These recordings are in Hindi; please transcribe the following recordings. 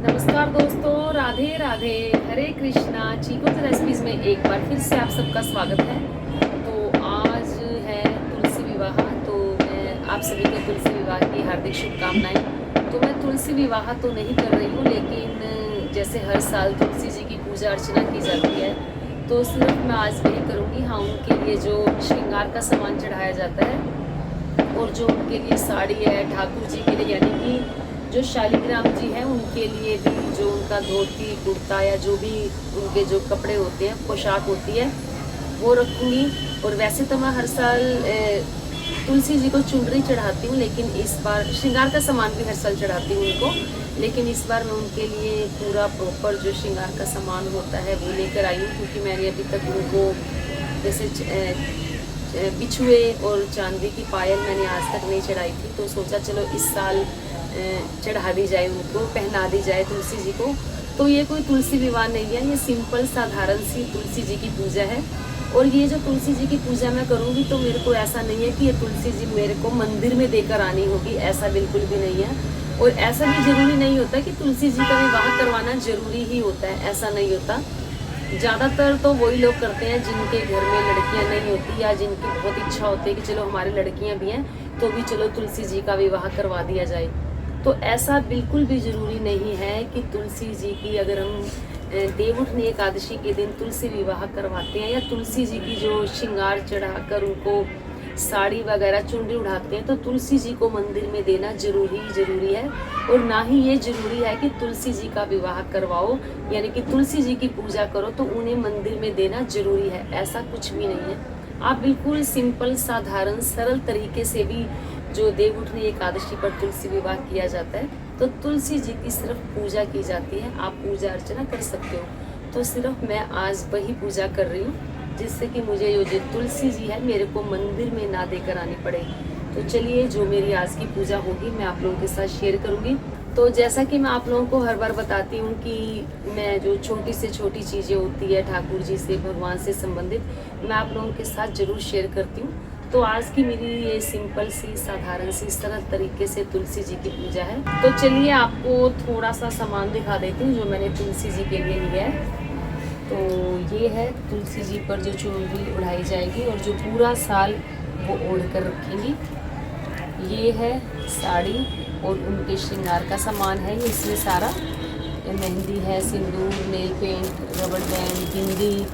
नमस्कार दोस्तों, राधे राधे, हरे कृष्णा। चीकोज रेसिपीज में एक बार फिर से आप सबका स्वागत है। तो आज है तुलसी विवाह, तो मैं आप सभी को तुलसी विवाह की हार्दिक शुभकामनाएं। तो मैं तुलसी विवाह तो नहीं कर रही हूँ, लेकिन जैसे हर साल तुलसी जी की पूजा अर्चना की जाती है, तो सिर्फ मैं आज वही करूँगी। हाँ, उनके लिए जो श्रृंगार का सामान चढ़ाया जाता है और जो उनके लिए साड़ी है, ठाकुर जी के लिए यानी कि जो शालिग्राम जी हैं उनके लिए भी जो उनका धोती कुर्ता या जो भी उनके जो कपड़े होते हैं, पोशाक होती है, वो रखूँगी। और वैसे तो मैं हर साल तुलसी जी को चुनरी चढ़ाती हूँ, लेकिन इस बार श्रृंगार का सामान भी हर साल चढ़ाती हूँ उनको, लेकिन इस बार मैं उनके लिए पूरा प्रॉपर जो श्रृंगार का सामान होता है वो लेकर आई हूँ, क्योंकि मैंने अभी तक उनको जैसे बिछुए और चांदी की पायल मैंने आज तक नहीं चढ़ाई थी। तो सोचा चलो इस साल चढ़ा दी जाए, उनको पहना दी जाए तुलसी जी को। तो ये कोई तुलसी विवाह नहीं है, ये सिंपल साधारण सी तुलसी जी की पूजा है। और ये जो तुलसी जी की पूजा मैं करूँगी, तो मेरे को ऐसा नहीं है कि ये तुलसी जी मेरे को मंदिर में देकर आनी होगी, ऐसा बिल्कुल भी नहीं है। और ऐसा भी जरूरी नहीं होता कि तुलसी जी का विवाह करवाना जरूरी ही होता है, ऐसा नहीं होता। ज़्यादातर तो वही लोग करते हैं जिनके घर में लड़कियां नहीं होती, या जिनकी बहुत इच्छा होती है कि चलो हमारी लड़कियां भी हैं तो भी चलो तुलसी जी का विवाह करवा दिया जाए। तो ऐसा बिल्कुल भी ज़रूरी नहीं है कि तुलसी जी की, अगर हम देवउठनी एकादशी के दिन तुलसी विवाह करवाते हैं या तुलसी जी की जो श्रृंगार चढ़ाकर उनको साड़ी वगैरह चुनरी उड़ाते हैं, तो तुलसी जी को मंदिर में देना जरूरी है। और ना ही ये जरूरी है कि तुलसी जी का विवाह करवाओ, यानी कि तुलसी जी की पूजा करो तो उन्हें मंदिर में देना जरूरी है, ऐसा कुछ भी नहीं है। आप बिल्कुल सिंपल साधारण सरल तरीके से भी, जो देवउठनी एकादशी पर तुलसी विवाह किया जाता है, तो तुलसी जी की सिर्फ पूजा की जाती है, आप पूजा अर्चना कर सकते हो। तो सिर्फ मैं आज वही पूजा कर रही हूँ, जिससे कि मुझे जो तुलसी जी है मेरे को मंदिर में ना देकर आनी पड़े। तो चलिए, जो मेरी आज की पूजा होगी मैं आप लोगों के साथ शेयर करूंगी। तो जैसा कि मैं आप लोगों को हर बार बताती हूँ कि मैं जो छोटी से छोटी चीज़ें होती है ठाकुर जी से, भगवान से संबंधित, मैं आप लोगों के साथ जरूर शेयर करती हूँ। तो आज की मेरी ये सिंपल सी साधारण सी सरल तरीके से तुलसी जी की पूजा है। तो चलिए, आपको थोड़ा सा सामान दिखा देती हूँ जो मैंने तुलसी जी के लिए लिया है। तो ये है तुलसी जी पर जो चुनरी उड़ाई जाएगी और जो पूरा साल वो ओढ़ कर रखेंगी। ये है साड़ी और उनके श्रृंगार का सामान है, ये इसमें सारा मेहंदी है, सिंदूर, नेल पेंट, रबड़ बैंड, बिंदी,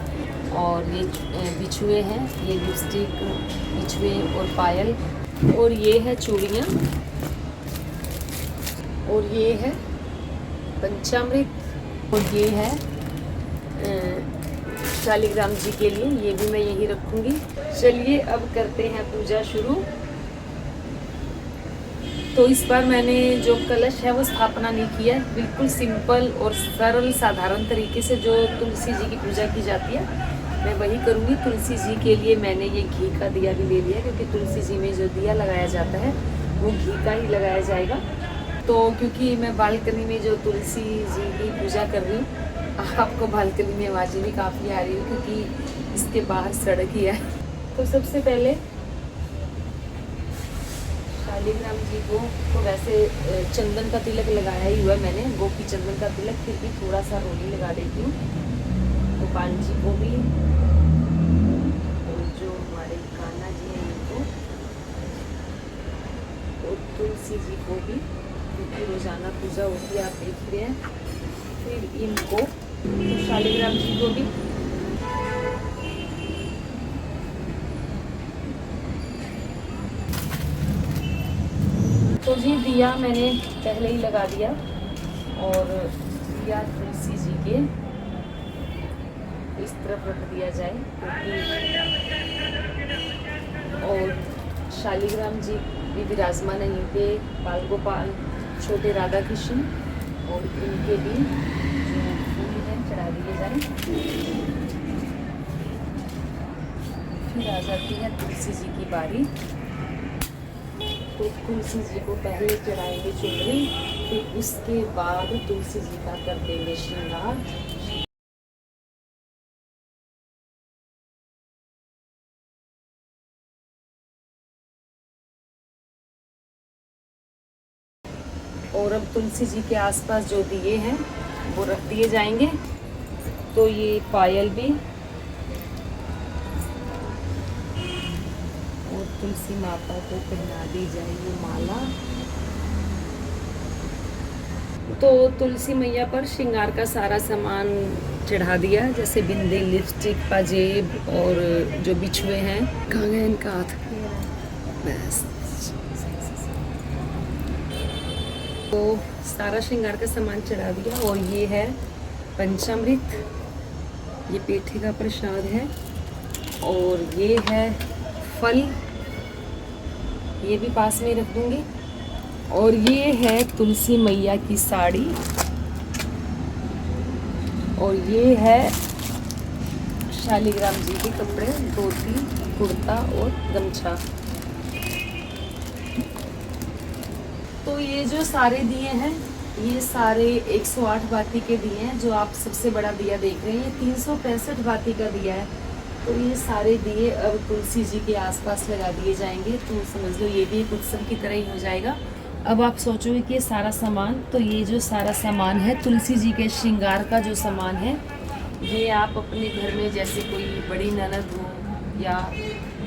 और ये बिछुए हैं, ये लिपस्टिक, बिछुए और पायल, और ये है चूड़ियाँ, और ये है पंचामृत, और ये है शालिग्राम जी के लिए, ये भी मैं यहीं रखूंगी। चलिए अब करते हैं पूजा शुरू। तो इस बार मैंने जो कलश है वो स्थापना नहीं किया है, बिल्कुल सिंपल और सरल साधारण तरीके से जो तुलसी जी की पूजा की जाती है मैं वही करूँगी। तुलसी जी के लिए मैंने ये घी का दिया भी ले लिया, क्योंकि तुलसी जी में जो दिया लगाया जाता है वो घी का ही लगाया जाएगा। तो क्योंकि मैं बालकनी में जो तुलसी जी की पूजा कर रही हूँ, आपको बालकनी में आवाज़ें भी काफ़ी आ रही है क्योंकि इसके बाहर सड़क ही है। तो सबसे पहले शालिग्राम जी को तो वैसे चंदन का तिलक लगाया ही हुआ है मैंने, गोपी चंदन का तिलक, फिर भी थोड़ा सा रोली लगा देती हूँ। गोपाल जी को भी, और जो हमारे कान्हा जी हैं इनको, और तुलसी जी को भी, क्योंकि रोजाना पूजा होती है, आप देख रहे हैं। फिर इनको, तो शालिग्राम जी को भी, तो जी दिया मैंने पहले ही लगा दिया, और दिया तुलसी जी के इस तरफ रख दिया जाए, क्योंकि और शालिग्राम जी भी विराजमान है यहीं पे, बाल गोपाल, छोटे राधा कृष्ण, और इनके भी जो फूल हैं चढ़ा दिए जाए। फिर आ जाती है तुलसी जी की बारी। तो तुलसी जी को पहले चढ़ाएंगे चुनरी, फिर उसके बाद तुलसी जी का कर देंगे श्रृंगार। और अब तुलसी जी के आसपास जो दिए हैं वो रख दिए जाएंगे। तो ये पायल भी और तुलसी माता को पहना दी जाएगी माला। तो तुलसी मैया पर श्रृंगार का सारा सामान चढ़ा दिया, जैसे बिंदी, लिपस्टिक, पाजेब और जो बिछुए हैं। कहाँ गए इनका हाथ? बस। तो सारा श्रृंगार का सामान चढ़ा दिया। और ये है पंचामृत, ये पेठे का प्रसाद है। और ये है फल, ये भी पास में रख दूंगी। और ये है तुलसी मैया की साड़ी। और ये है शालिग्राम जी के कपड़े, धोती, कुर्ता और गमछा। तो ये जो सारे दिए हैं, ये सारे 108 बाती के दिए हैं। जो आप सबसे बड़ा दिया देख रहे हैं, ये 365 बाती का दिया है। तो ये सारे दिए अब तुलसी जी के आसपास लगा दिए जाएंगे। तो समझ लो ये भी एक उत्सव की तरह ही हो जाएगा। अब आप सोचोगे कि ये सारा सामान, तो ये जो सारा सामान है तुलसी जी के श्रृंगार का जो सामान है, ये आप अपने घर में जैसे कोई बड़ी ननद हो या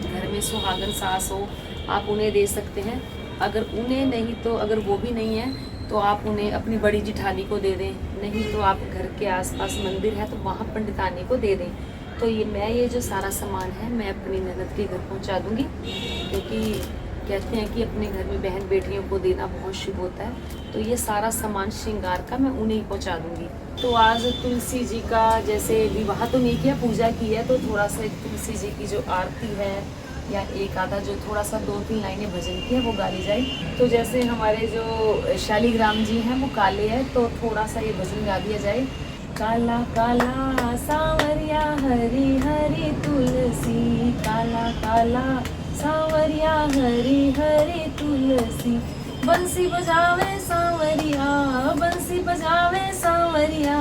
घर में सुहागन सास हो, आप उन्हें दे सकते हैं। अगर उन्हें नहीं, तो अगर वो भी नहीं है तो आप उन्हें अपनी बड़ी जिठानी को दे दें। नहीं तो आप घर के आसपास मंदिर है तो वहाँ पंडितानी को दे दें। तो ये जो सारा सामान है मैं अपनी ननद के घर पहुँचा दूँगी, क्योंकि कहते हैं कि अपने घर में बहन बेटियों को देना बहुत शुभ होता है। तो ये सारा सामान श्रृंगार का मैं उन्हें ही पहुँचा दूँगी। तो आज तुलसी जी का जैसे विवाह तो नहीं किया, पूजा की है, तो थोड़ा सा एक तुलसी जी की जो आरती है या एक आधा जो थोड़ा सा 2-3 लाइनें भजन की है वो गा ली जाए। तो जैसे हमारे जो शालिग्राम जी हैं वो काले हैं, तो थोड़ा सा ये भजन गा दिया जाए। काला काला सांवरिया हरी हरी तुलसी, काला काला सांवरिया हरी हरी तुलसी, बंसी बजावे सांवरिया, बंसी बजावे सांवरिया,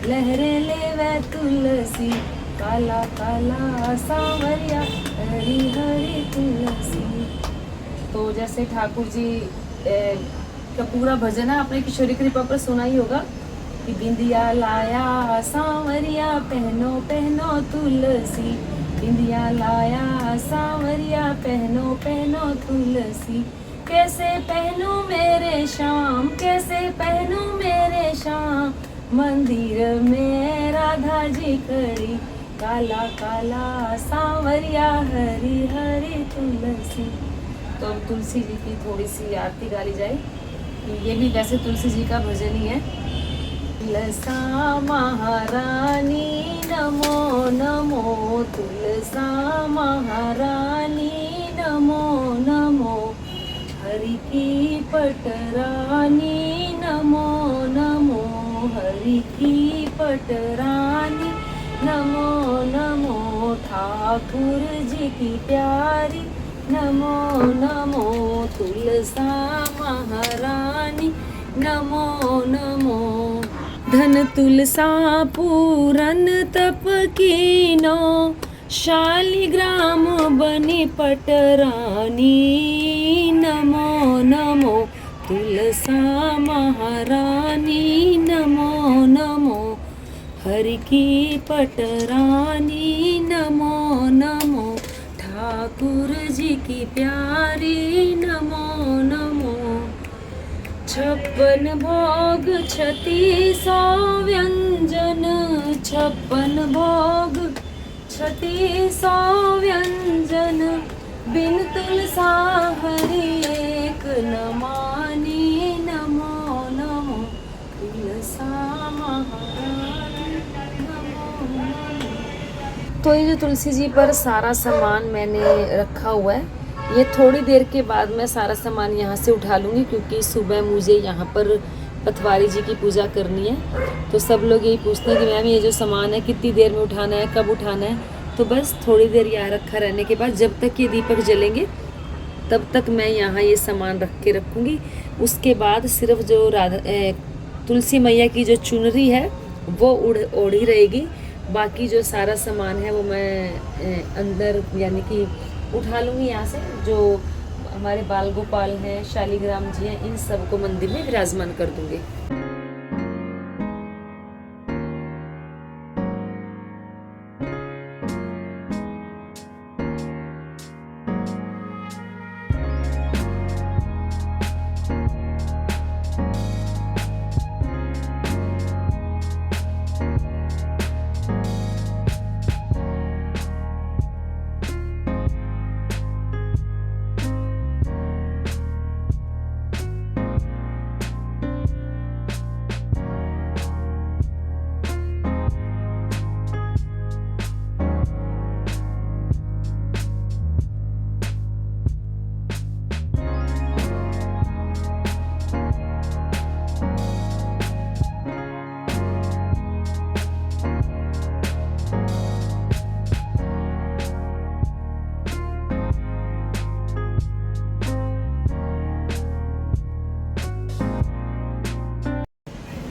लहरे लेवे तुलसी, काला काला सांवरिया हरी हरी तुलसी। तो जैसे ठाकुर जी का पूरा भजन है, आपने किशोरी कृपा पर सुना ही होगा कि बिंदिया लाया सांवरिया पहनो पहनो तुलसी, बिंदिया लाया सांवरिया पहनो पहनो तुलसी, कैसे पहनूं मेरे श्याम, कैसे पहनूं मेरे श्याम, मंदिर में राधा जी खड़ी, काला काला सांवरिया हरी हरी तुलसी। तो अब तुलसी जी की थोड़ी सी आरती गाली जाए। ये भी वैसे तुलसी जी का भजन ही है। तुलसा महारानी नमो नमो, तुलसा महारानी नमो नमो, हरि की पटरानी नमो नमो, हरि की पटरानी नमो नमो, ठाकुर जी की प्यारी नमो नमो, तुलसा महारानी नमो नमो। धन तुलसा पूरन तप कीनो, शालिग्राम बनी पटरानी नमो नमो, तुलसा महारानी नमो नमो, हरि की पटरानी नमो नमो, ठाकुर जी की प्यारी नमो नमो। 56 भोग 3600 व्यंजन, 56 भोग 3600 व्यंजन, बिन तुलसा हरि एक न मानी नमो नमो, तुलसा महारानी नमो नमो। तो ये जो तुलसी जी पर सारा सामान मैंने रखा हुआ है, ये थोड़ी देर के बाद मैं सारा सामान यहाँ से उठा लूँगी, क्योंकि सुबह मुझे यहाँ पर पथवारी जी की पूजा करनी है। तो सब लोग यही पूछते हैं कि मैम ये जो सामान है कितनी देर में उठाना है, कब उठाना है। तो बस थोड़ी देर यहाँ रखा रहने के बाद जब तक ये दीपक जलेंगे तब तक मैं यहाँ ये सामान रख के रखूँगी। उसके बाद सिर्फ जो तुलसी मैया की जो चुनरी है वो ओढ़ी रहेगी, बाकी जो सारा सामान है वो मैं अंदर यानी कि उठा लूँगी यहाँ से। जो हमारे बाल गोपाल हैं, शालिग्राम जी हैं, इन सबको मंदिर में विराजमान कर दूंगे।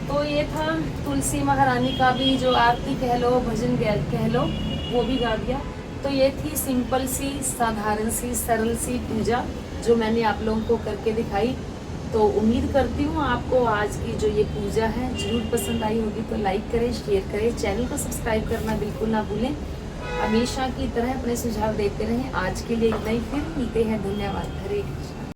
तो ये था तुलसी महारानी का भी जो आरती कह लो, भजन कह लो, वो भी गा दिया। तो ये थी सिंपल सी, साधारण सी, सरल सी पूजा जो मैंने आप लोगों को करके दिखाई। तो उम्मीद करती हूँ आपको आज की जो ये पूजा है ज़रूर पसंद आई होगी। तो लाइक करें, शेयर करें, चैनल को सब्सक्राइब करना बिल्कुल ना भूलें। हमेशा की तरह अपने सुझाव देते रहें। आज के लिए इतना ही, फिर मिलते हैं। धन्यवाद। हरे कृष्ण।